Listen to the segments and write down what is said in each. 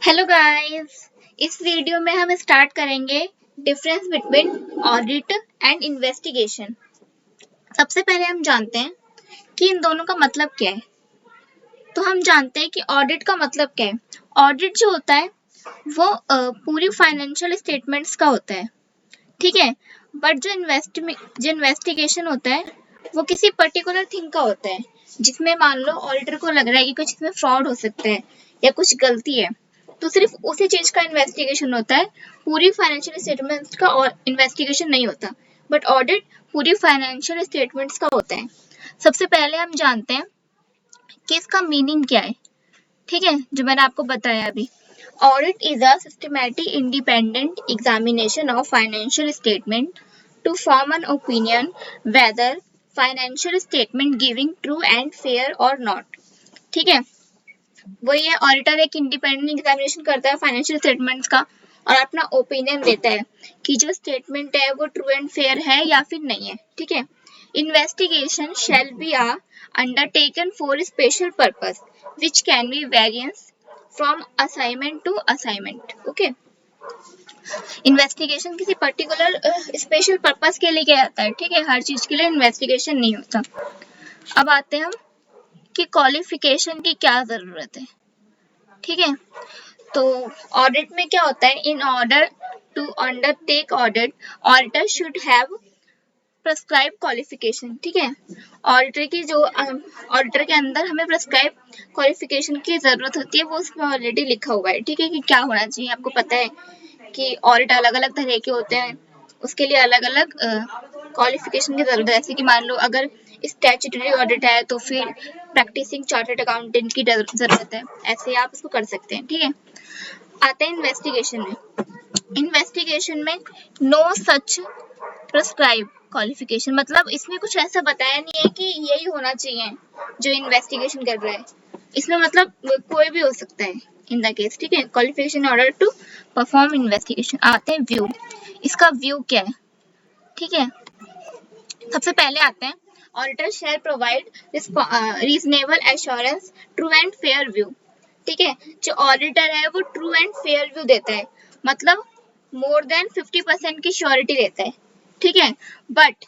Hello guys, इस video में हम स्टार्ट करेंगे difference between audit and investigation. सबसे पहले हम जानते हैं कि इन दोनों का मतलब क्या है। तो हम जानते हैं कि ऑडिट का मतलब क्या है। ऑडिट जो होता है वो पूरी फाइनेंशियल स्टेटमेंट्स का होता है, ठीक है। बट जो इन्वेस्टिगेशन होता है वो किसी पर्टिकुलर थिंग का होता है, जिसमें मान लो ऑडिटर को लग रहा है कि कुछ इसमें फ्रॉड हो सकता है या कुछ गलती है, तो सिर्फ उसी चीज का इन्वेस्टिगेशन होता है। पूरी फाइनेंशियल स्टेटमेंट्स का और इन्वेस्टिगेशन नहीं होता। बट ऑडिट पूरी फाइनेंशियल स्टेटमेंट्स का होता है। सबसे पहले हम जानते हैं कि इसका मीनिंग क्या है, ठीक है, जो मैंने आपको बताया अभी। Audit is a systematic independent examination of financial statement to form an opinion whether financial statement giving true and fair or not। ठीक है, वही है, ऑडिटर एक इंडिपेंडेंट एग्जामिनेशन करता है फाइनेंशियल स्टेटमेंट्स का और अपना ओपिनियन देता है कि जो स्टेटमेंट है वो ट्रू एंड फेयर है या फिर नहीं है, ठीक है। Investigation shall be a undertaken for special purpose which can be variance from assignment to assignment. Okay, investigation किसी पर्टिकुलर स्पेशल पर्पस के लिए किया जाता है, ठीक है। हर चीज के लिए इन्वेस्टिगेशन नहीं होता। अब आते हैं हम कि क्वालिफिकेशन की क्या जरूरत है, ठीक है। तो ऑडिट में क्या होता है, in order to undertake audit auditor should have prescribe qualification, ठीक है। ऑडिटर की जो ऑडिटर के अंदर हमें प्रेस्क्राइब क्वालिफिकेशन की जरूरत होती है, वो उसमें ऑलरेडी लिखा हुआ है, ठीक है, कि क्या होना चाहिए। आपको पता है कि ऑडिट अलग अलग तरह के होते हैं, उसके लिए अलग अलग क्वालिफिकेशन की जरूरत है। जैसे कि मान लो अगर स्टैट्यूटरी ऑडिट है तो फिर प्रैक्टिसिंग चार्टर्ड अकाउंटेंट की जरूरत है, ऐसे आप उसको कर सकते हैं, ठीक है। आते हैं इन्वेस्टिगेशन में। इन्वेस्टिगेशन में नो सच प्रिस्क्राइब क्वालिफिकेशन, मतलब इसमें कुछ ऐसा बताया नहीं है कि यही होना चाहिए जो इन्वेस्टिगेशन कर रहा है। इसमें मतलब कोई भी हो सकता है इन द केस, ठीक है। Qualification order to perform investigation. आते हैं व्यू, इसका व्यू क्या है, ठीक है। सबसे पहले आते हैं auditor shall provide reasonable assurance true and fair view, ठीक है। जो ऑडिटर है वो ट्रू एंड फेयर व्यू देता है, मतलब मोर देन 50% की श्योरिटी देता है, ठीक है। बट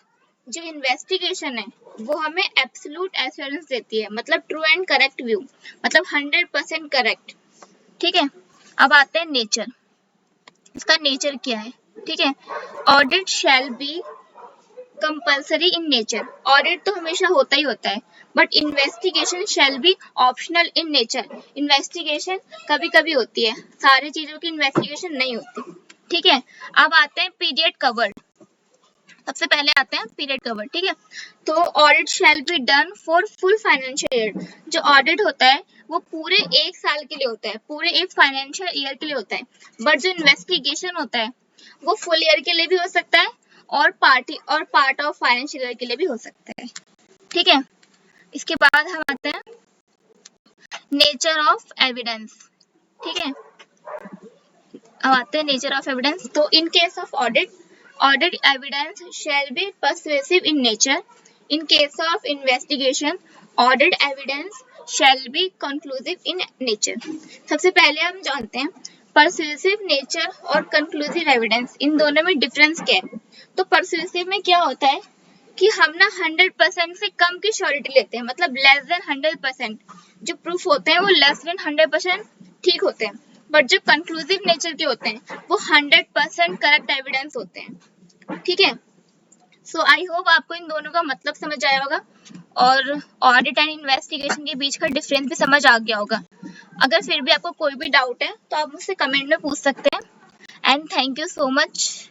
जो इन्वेस्टिगेशन है वो हमें एब्सोल्यूट एश्योरेंस देती है, मतलब ट्रू एंड करेक्ट व्यू, मतलब 100% करेक्ट, ठीक है। अब आते हैं नेचर, इसका नेचर क्या है, ठीक है। Audit shall be compulsory in nature, audit तो हमेशा होता ही होता है, but investigation shall B optional in nature. Investigation कभी कभी होती है, सारी चीजों की इन्वेस्टिगेशन नहीं होती, ठीक है। अब आते हैं पीरियड कवर्ड। सबसे पहले आते हैं पीरियड कवर, ठीक है। तो audit shall be done for full financial year. जो ऑडिट होता है वो पूरे एक साल के लिए होता है, पूरे एक फाइनेंशियल ईयर के लिए होता है। बट जो इन्वेस्टिगेशन होता है वो फुल ईयर के लिए भी हो सकता है और पार्ट ऑफ फाइनेंशियल ईयर के लिए भी हो सकता है, ठीक है। इसके बाद हम आते हैं नेचर ऑफ एविडेंस, ठीक है। अब आते हैं नेचर ऑफ एविडेंस। तो in case of audit evidence shall be persuasive in nature. In case of investigation audit evidence shall be conclusive in nature. सबसे पहले हम जानते हैं पर्सुएसिव नेचर और कंक्लूसिव एविडेंस, इन दोनों में डिफरेंस क्या है। तो पर्सुएसिव में क्या होता है कि हम ना 100% से कम की श्योरिटी लेते हैं, मतलब लेस देन 100%। जो प्रूफ होते हैं वो लेस देन 100% ठीक होते हैं। बट जो कंक्लूसिव नेचर के होते हैं वो 100% करेक्ट एविडेंस होते हैं, ठीक है। सो आई होप आपको इन दोनों का मतलब समझ आया होगा और ऑडिट एंड इन्वेस्टिगेशन के बीच का डिफरेंस भी समझ आ गया होगा। अगर फिर भी आपको कोई भी डाउट है तो आप मुझसे कमेंट में पूछ सकते हैं। And thank you so much.